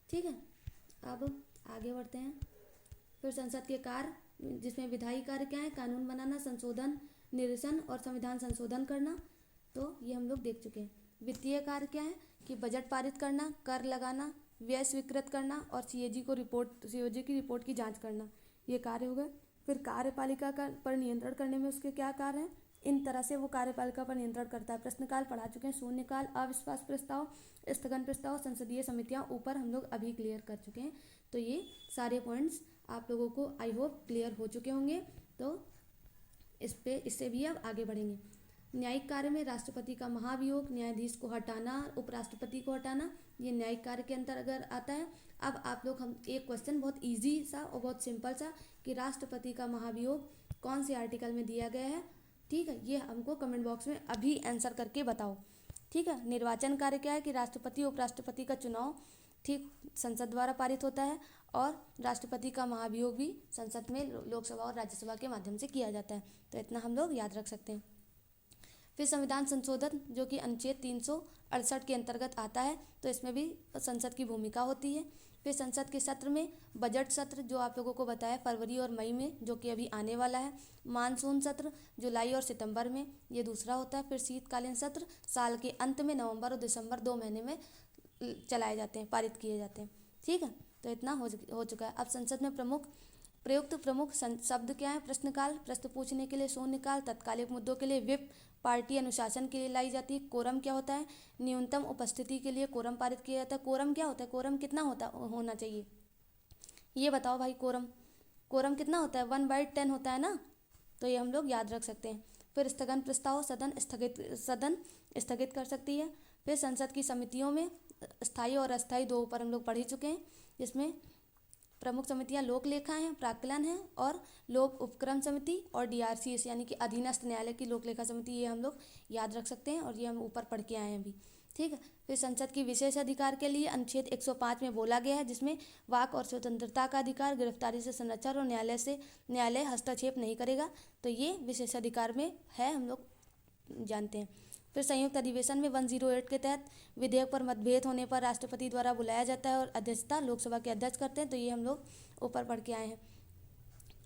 ठीक है। अब आगे बढ़ते हैं। फिर संसद के कार्य, जिसमें विधायी कार्य क्या है, कानून बनाना, संशोधन, निरसन और संविधान संशोधन करना, तो ये हम लोग देख चुके हैं। वित्तीय कार्य क्या है कि बजट पारित करना, कर लगाना, व्यय स्वीकृत करना और सीएजी की रिपोर्ट की जांच करना, ये कार्य हो गए। फिर कार्यपालिका का पर नियंत्रण करने में उसके क्या कार्य हैं, इन तरह से वो कार्यपालिका पर नियंत्रण करता है। प्रश्नकाल पढ़ा चुके हैं, शून्यकाल, अविश्वास प्रस्ताव, स्थगन प्रस्ताव, संसदीय समितियां ऊपर हम लोग अभी क्लियर कर चुके हैं। तो ये सारे पॉइंट्स आप लोगों को आई होप क्लियर हो चुके होंगे। तो इससे भी अब आगे बढ़ेंगे। न्यायिक कार्य में राष्ट्रपति का महाभियोग, न्यायाधीश को हटाना, उपराष्ट्रपति को हटाना, ये न्यायिक कार्य के अंतर्गत आता है। अब आप लोग हम एक क्वेश्चन बहुत इजी सा और बहुत सिंपल सा कि राष्ट्रपति का महाभियोग कौन से आर्टिकल में दिया गया है, ठीक है, ये हमको कमेंट बॉक्स में अभी आंसर करके बताओ, ठीक है। निर्वाचन कार्य क्या है कि राष्ट्रपति उपराष्ट्रपति का चुनाव ठीक संसद द्वारा पारित होता है और राष्ट्रपति का महाभियोग भी संसद में लोकसभा और राज्यसभा के माध्यम से किया जाता है। तो इतना हम लोग याद रख सकते हैं। फिर संविधान संशोधन, जो कि अनुच्छेद 368 के अंतर्गत आता है, तो इसमें भी संसद की भूमिका होती है। फिर संसद के सत्र में बजट सत्र, जो आप लोगों को बताया फरवरी और मई में, जो कि अभी आने वाला है। मानसून सत्र जुलाई और सितंबर में, ये दूसरा होता है। फिर शीतकालीन सत्र साल के अंत में नवंबर और दिसंबर 2 महीने में चलाए जाते हैं, पारित किए जाते हैं, ठीक है। तो इतना हो चुका है। अब संसद में प्रयुक्त प्रमुख शब्द क्या है, प्रश्नकाल, प्रश्न पूछने के लिए शून्यकाल, तत्कालिक मुद्दों के लिए व्हिप, पार्टी अनुशासन के लिए लाई जाती है। कोरम क्या होता है, न्यूनतम उपस्थिति के लिए कोरम पारित किया जाता है। कोरम क्या होता है, कोरम कितना होना चाहिए, ये बताओ भाई। कोरम कितना होता है, 1/10 होता है ना, तो ये हम लोग याद रख सकते हैं। फिर स्थगन प्रस्ताव, सदन स्थगित कर सकती है। फिर संसद की समितियों में स्थायी और अस्थायी दो ऊपर हम लोग पढ़ ही चुके हैं, जिसमें प्रमुख समितियां लोक लेखा हैं, प्राक्कलन है और लोक उपक्रम समिति और DRCS यानी कि अधीनस्थ न्यायालय की लोक लेखा समिति, ये हम लोग याद रख सकते हैं और ये हम ऊपर पढ़ के आए हैं अभी, ठीक है। फिर संसद की विशेष अधिकार के लिए अनुच्छेद 105 में बोला गया है, जिसमें वाक और स्वतंत्रता का अधिकार, गिरफ्तारी से संरक्षण और न्यायालय हस्तक्षेप नहीं करेगा। तो ये विशेष अधिकार में है, हम लोग जानते हैं। फिर संयुक्त अधिवेशन में 108 के तहत विधेयक पर मतभेद होने पर राष्ट्रपति द्वारा बुलाया जाता है और अध्यक्षता लोकसभा के अध्यक्ष करते हैं। तो ये हम लोग ऊपर पढ़ के आए हैं।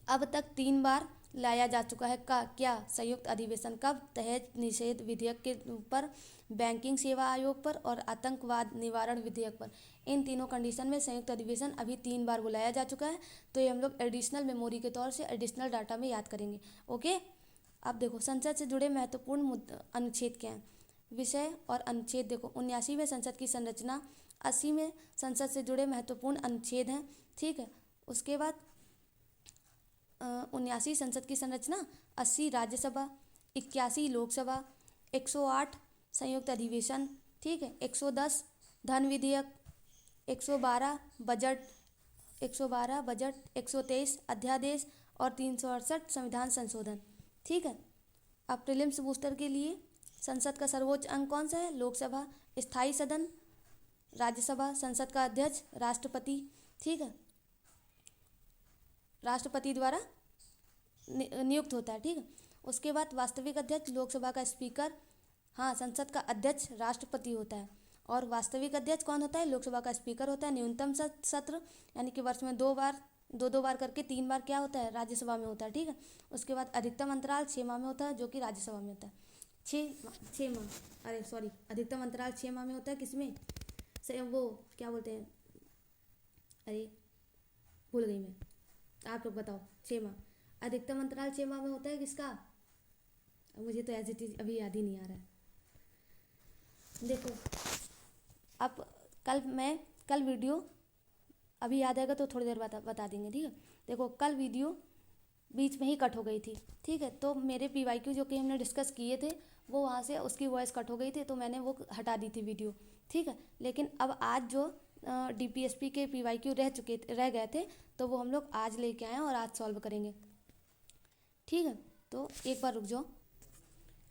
अब तक 3 बार लाया जा चुका है क्या संयुक्त अधिवेशन, कब, दहेज निषेध विधेयक के ऊपर, बैंकिंग सेवा आयोग पर और आतंकवाद निवारण विधेयक पर। इन तीनों कंडीशन में संयुक्त अधिवेशन अभी 3 बार बुलाया जा चुका है। तो ये हम लोग एडिशनल मेमोरी के तौर से एडिशनल डाटा में याद करेंगे, ओके। अब देखो संसद से जुड़े महत्वपूर्ण अनुच्छेद क्या हैं। विषय और अनुच्छेद देखो 79 में संसद की संरचना, 80 में संसद से जुड़े महत्वपूर्ण अनुच्छेद हैं। ठीक है, उसके बाद 79 संसद की संरचना, 80 राज्यसभा, 81 लोकसभा, 108 संयुक्त अधिवेशन। ठीक है, 110 धन विधेयक, 112 बजट, 123 अध्यादेश और 368 संविधान संशोधन। ठीक है, अब प्रीलिम्स बूस्टर के लिए संसद का सर्वोच्च अंग कौन सा है? लोकसभा, स्थायी सदन, राज्यसभा, संसद का अध्यक्ष राष्ट्रपति। ठीक है, राष्ट्रपति द्वारा नियुक्त होता है। ठीक है, उसके बाद वास्तविक अध्यक्ष लोकसभा का स्पीकर, हाँ संसद का अध्यक्ष राष्ट्रपति होता है और वास्तविक अध्यक्ष कौन होता है? लोकसभा का स्पीकर होता है। न्यूनतम सत्र यानी कि वर्ष में 2 बार, 2 बार करके 3 बार क्या होता है? राज्यसभा में होता है। ठीक है, उसके बाद अधिकतम अंतराल 6 माह में होता है जो कि राज्यसभा में होता है। 6 माह, अरे सॉरी, अधिकतम अंतराल 6 माह में होता है। किसमें से वो क्या बोलते हैं, अरे भूल गई मैं, आप लोग बताओ। 6 माह, अधिकतम अंतराल 6 माह में होता है किसका? मुझे तो एज इट इज अभी याद ही नहीं आ रहा है। देखो अब कल वीडियो अभी याद आएगा तो थोड़ी देर बाद बता देंगे। ठीक है, देखो कल वीडियो बीच में ही कट हो गई थी। ठीक है, तो मेरे PYQ जो कि हमने डिस्कस किए थे वो वहाँ से उसकी वॉइस कट हो गई थी तो मैंने वो हटा दी थी वीडियो। ठीक है, लेकिन अब आज जो DPSP के PYQ रह गए थे तो वो हम लोग आज लेके आए हैं और आज सॉल्व करेंगे। ठीक है, तो एक बार रुक जाओ।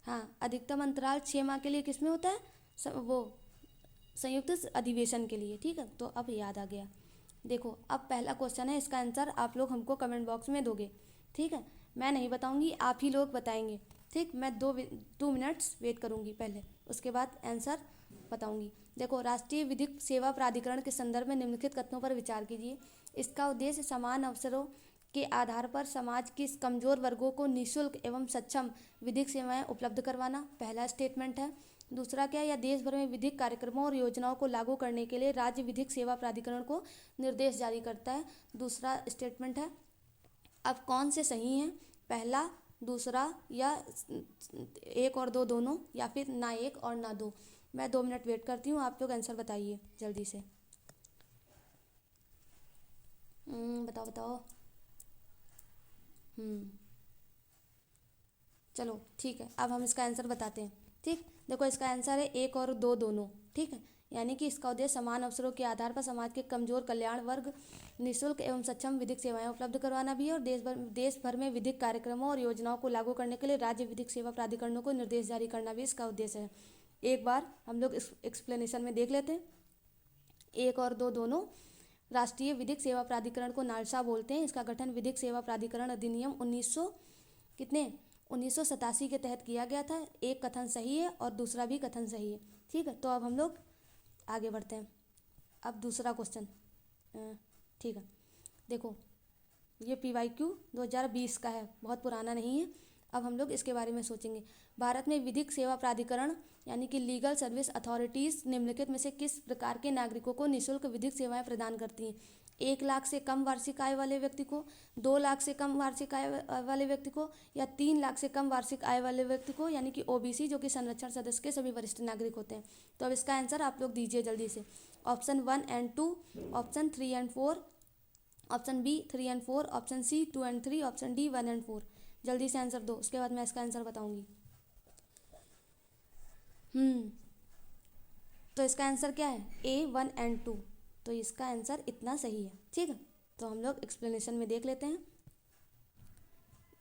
हाँ, अधिकतम अंतराल 6 माह के लिए किसमें होता है? वो संयुक्त अधिवेशन के लिए। ठीक है, तो अब याद आ गया। देखो अब पहला क्वेश्चन है, इसका आंसर आप लोग हमको कमेंट बॉक्स में दोगे। ठीक है, मैं नहीं बताऊंगी, आप ही लोग बताएंगे। ठीक, मैं 2 मिनट्स वेट करूंगी पहले, उसके बाद आंसर बताऊंगी। देखो, राष्ट्रीय विधिक सेवा प्राधिकरण के संदर्भ में निम्नलिखित कथनों पर विचार कीजिए। इसका उद्देश्य समान अवसरों के आधार पर समाज के कमजोर वर्गों को निःशुल्क एवं सक्षम विधिक सेवाएं उपलब्ध करवाना, पहला स्टेटमेंट है। दूसरा क्या है? या देश भर में विधिक कार्यक्रमों और योजनाओं को लागू करने के लिए राज्य विधिक सेवा प्राधिकरण को निर्देश जारी करता है, दूसरा स्टेटमेंट है। अब कौन से सही हैं? पहला, दूसरा, या 1 और 2 दोनों, या फिर ना 1 और ना 2? मैं 2 मिनट वेट करती हूँ, आप लोग आंसर बताइए जल्दी से। बताओ। चलो ठीक है, अब हम इसका आंसर बताते हैं। ठीक, देखो इसका आंसर है 1 और 2 दोनों। ठीक है, यानी कि इसका उद्देश्य समान अवसरों के आधार पर समाज के कमजोर कल्याण वर्ग निःशुल्क एवं सक्षम विधिक सेवाएं उपलब्ध करवाना भी है, और देश भर में विधिक कार्यक्रमों और योजनाओं को लागू करने के लिए राज्य विधिक सेवा प्राधिकरणों को निर्देश जारी करना भी इसका उद्देश्य है। एक बार हम लोग इस एक्सप्लेनेशन में देख लेते हैं। 1 और 2 दोनों राष्ट्रीय विधिक सेवा प्राधिकरण को नालसा बोलते हैं। इसका गठन विधिक सेवा प्राधिकरण अधिनियम 1987 के तहत किया गया था। एक कथन सही है और दूसरा भी कथन सही है। ठीक है, तो अब हम लोग आगे बढ़ते हैं। अब दूसरा क्वेश्चन, ठीक है, देखो ये PYQ 2020 का है, बहुत पुराना नहीं है। अब हम लोग इसके बारे में सोचेंगे। भारत में विधिक सेवा प्राधिकरण यानी कि लीगल सर्विस अथॉरिटीज़ निम्नलिखित में से किस प्रकार के नागरिकों को निःशुल्क विधिक सेवाएं प्रदान करती हैं? 1 लाख से कम वार्षिक आय वाले व्यक्ति को, 2 लाख से कम वार्षिक आय वाले व्यक्ति को, या 3 लाख से कम वार्षिक आय वाले व्यक्ति को, यानी कि OBC जो कि संरक्षण सदस्य के सभी वरिष्ठ नागरिक होते हैं। तो अब इसका आंसर आप लोग दीजिए जल्दी से। Option 1 and 2, option 3 and 4, option B 3 and 4, option C 2 and 3, option D 1 and 4। जल्दी से आंसर दो, उसके बाद मैं इसका आंसर बताऊंगी। तो इसका आंसर क्या है? A 1 and 2। तो इसका आंसर इतना सही है। ठीक है, तो हम लोग एक्सप्लेनेशन में देख लेते हैं।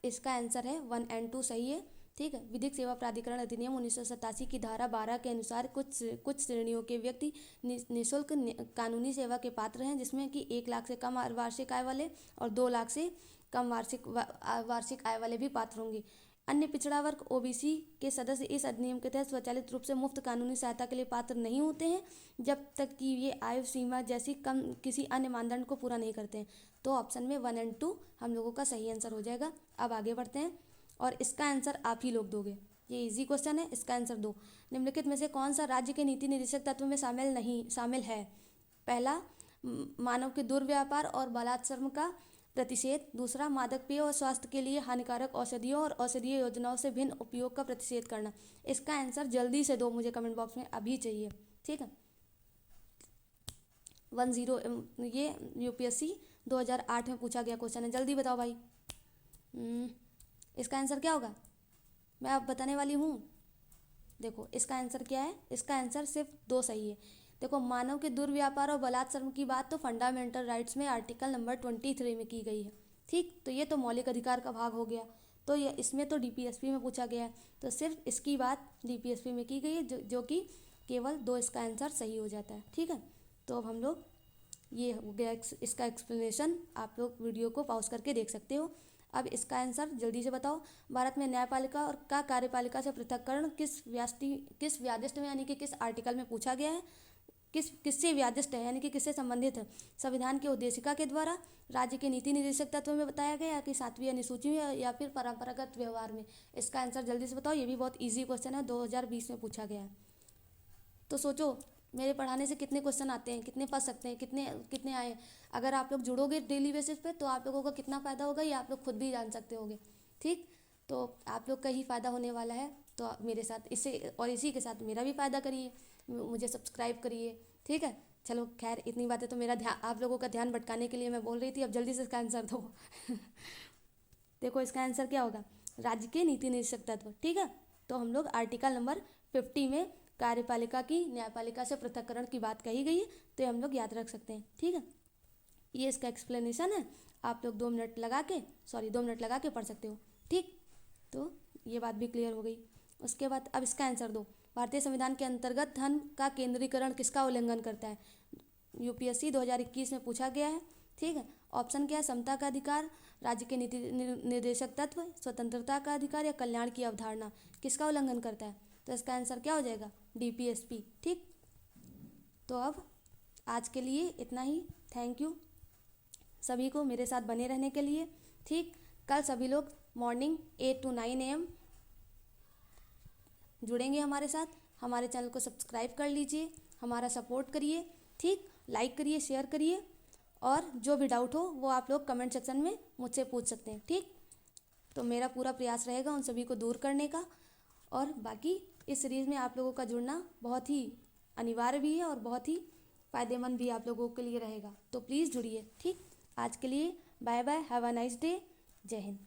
इसका आंसर है 1 एंड 2 सही है। ठीक है, विधिक सेवा प्राधिकरण अधिनियम 1987 की धारा 12 के अनुसार कुछ श्रेणियों के व्यक्ति निःशुल्क कानूनी सेवा के पात्र हैं, जिसमें कि 1 लाख से कम वार्षिक आय वाले और 2 लाख से कम वार्षिक आय वाले भी पात्र होंगे। अन्य पिछड़ा वर्ग OBC के सदस्य इस अधिनियम के तहत स्वचालित रूप से मुफ्त कानूनी सहायता के लिए पात्र नहीं होते हैं जब तक कि ये आयु सीमा जैसी कम किसी अन्य मानदंड को पूरा नहीं करते हैं। तो ऑप्शन में 1 एंड 2 हम लोगों का सही आंसर हो जाएगा। अब आगे बढ़ते हैं और इसका आंसर आप ही लोग दोगे। ये इजी क्वेश्चन है, इसका आंसर दो। निम्नलिखित में से कौन सा राज्य के नीति निर्देशक तत्व में शामिल है? पहला, मानव के दुर्व्यापार और बलात्सर्म का प्रतिषेध। दूसरा, मादक पेय और स्वास्थ्य के लिए हानिकारक औषधियों और औषधीय योजनाओं से भिन्न उपयोग का प्रतिषेध करना। इसका आंसर जल्दी से दो मुझे कमेंट बॉक्स में, अभी चाहिए। ठीक है, 10 ये यूपीएससी 2008 में पूछा गया क्वेश्चन है, जल्दी बताओ भाई। इसका आंसर क्या होगा, मैं अब बताने वाली हूँ। देखो इसका आंसर क्या है, इसका आंसर सिर्फ दो सही है। देखो, मानव के दुर्व्यापार और बलात्कार की बात तो फंडामेंटल राइट्स में आर्टिकल नंबर 23 में की गई है। ठीक, तो ये तो मौलिक अधिकार का भाग हो गया, तो ये इसमें तो डीपीएसपी में पूछा गया है, तो सिर्फ इसकी बात डीपीएसपी में की गई है, जो कि केवल दो, इसका आंसर सही हो जाता है। ठीक है, तो अब हम लोग, ये हो गया इसका एक्सप्लेनेशन, आप लोग वीडियो को पॉज करके देख सकते हो। अब इसका आंसर जल्दी से बताओ। भारत में न्यायपालिका और का कार्यपालिका से पृथक्करण किस व्यादिष्ट में यानी कि किस आर्टिकल में पूछा गया है, किससे व्यादिष्ट है यानी कि किससे संबंधित है। संविधान की उद्देशिका के द्वारा, राज्य के नीति निर्देशक तत्व में बताया गया, कि 7वीं अनुसूची में, या फिर परंपरागत व्यवहार में। इसका आंसर जल्दी से बताओ, ये भी बहुत ईजी क्वेश्चन है, 2020 में पूछा गया है। तो सोचो मेरे पढ़ाने से कितने क्वेश्चन आते हैं, कितने फंस सकते हैं, कितने कितने आए। अगर आप लोग जुड़ोगे डेली बेसिस पे तो आप लोगों को कितना फ़ायदा होगा ये आप लोग खुद भी जान सकते होगे। ठीक, तो आप लोग का ही फ़ायदा होने वाला है, तो मेरे साथ इससे और इसी के साथ मेरा भी फ़ायदा करिए, मुझे सब्सक्राइब करिए। ठीक है, चलो खैर, इतनी बातें तो मेरा ध्यान, आप लोगों का ध्यान भटकाने के लिए मैं बोल रही थी। अब जल्दी से इसका आंसर दो। देखो इसका आंसर क्या होगा, राज्य के नीति निर्देशक तत्व। ठीक है, तो हम लोग आर्टिकल नंबर 50 में कार्यपालिका की न्यायपालिका से पृथक्करण की बात कही गई है, तो ये हम लोग याद रख सकते हैं। ठीक है, ये इसका एक्सप्लेनेशन है, आप लोग 2 मिनट लगा के पढ़ सकते हो। ठीक, तो ये बात भी क्लियर हो गई। उसके बाद अब इसका आंसर दो। भारतीय संविधान के अंतर्गत धन का केंद्रीकरण किसका उल्लंघन करता है, यूपीएससी 2021 में पूछा गया है। ठीक है, ऑप्शन क्या है, समता का अधिकार, राज्य के नीति निर्देशक तत्व, स्वतंत्रता का अधिकार, या कल्याण की अवधारणा, किसका उल्लंघन करता है। तो इसका आंसर क्या हो जाएगा, डीपीएसपी। ठीक, तो अब आज के लिए इतना ही। थैंक यू सभी को मेरे साथ बने रहने के लिए। ठीक, कल सभी लोग मॉर्निंग 8 to 9 AM जुड़ेंगे हमारे साथ। हमारे चैनल को सब्सक्राइब कर लीजिए, हमारा सपोर्ट करिए। ठीक, लाइक करिए, शेयर करिए, और जो भी डाउट हो वो आप लोग कमेंट सेक्शन में मुझसे पूछ सकते हैं। ठीक, तो मेरा पूरा प्रयास रहेगा उन सभी को दूर करने का। और बाकी इस सीरीज़ में आप लोगों का जुड़ना बहुत ही अनिवार्य भी है और बहुत ही फ़ायदेमंद भी आप लोगों के लिए रहेगा, तो प्लीज़ जुड़िए। ठीक, आज के लिए bye bye, have a nice day, Jai Hind.